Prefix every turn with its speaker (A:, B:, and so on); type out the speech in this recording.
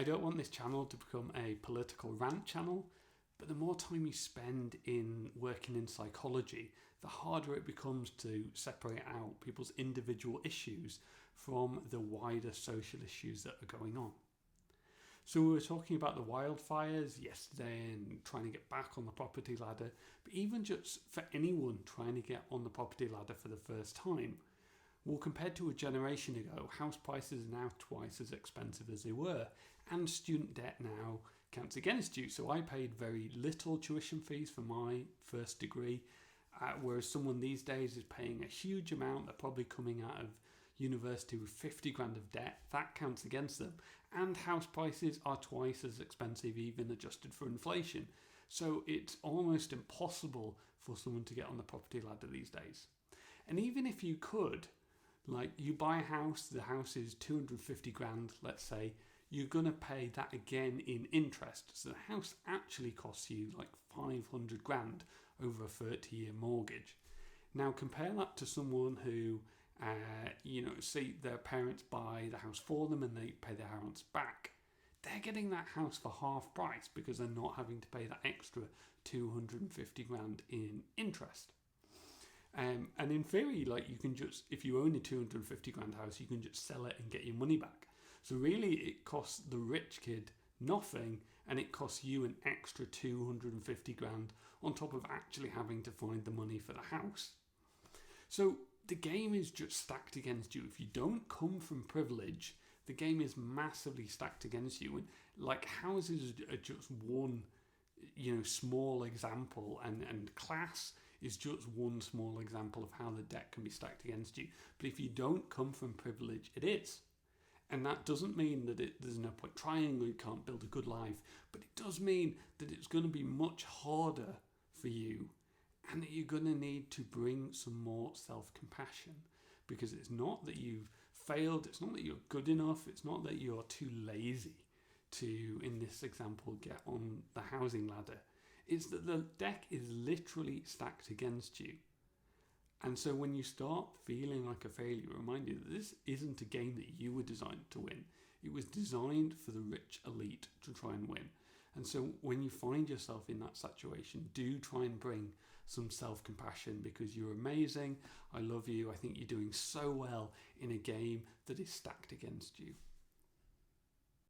A: I don't want this channel to become a political rant channel, but the more time you spend in working in psychology, the harder it becomes to separate out people's individual issues from the wider social issues that are going on. So we were talking about the wildfires yesterday and trying to get back on the property ladder, but even just for anyone trying to get on the property ladder for the first time, well, compared to a generation ago, house prices are now twice as expensive as they were, and student debt now counts against you. So I paid very little tuition fees for my first degree, whereas someone these days is paying a huge amount. They're probably coming out of university with 50 grand of debt. That counts against them. And house prices are twice as expensive, even adjusted for inflation. So it's almost impossible for someone to get on the property ladder these days. And even if you could, like you buy a house, the house is 250 grand, let's say, you're going to pay that again in interest. So the house actually costs you like 500 grand over a 30-year mortgage. Now compare that to someone who, say their parents buy the house for them and they pay their house back. They're getting that house for half price because they're not having to pay that extra 250 grand in interest. And in theory, like you can just, if you own a 250 grand house, you can just sell it and get your money back. So really it costs the rich kid nothing, and it costs you an extra 250 grand on top of actually having to find the money for the house. So the game is just stacked against you. If you don't come from privilege, the game is massively stacked against you. And like houses are just one, small example, and class is just one small example of how the deck can be stacked against you. But if you don't come from privilege, it is. And that doesn't mean that there's no point trying or you can't build a good life, but it does mean that it's going to be much harder for you, and that you're going to need to bring some more self-compassion, because it's not that you've failed, it's not that you're good enough, it's not that you're too lazy to, in this example, get on the housing ladder. It's that the deck is literally stacked against you. And so when you start feeling like a failure, remind you that this isn't a game that you were designed to win. It was designed for the rich elite to try and win. And so when you find yourself in that situation, do try and bring some self-compassion, because you're amazing. I love you. I think you're doing so well in a game that is stacked against you.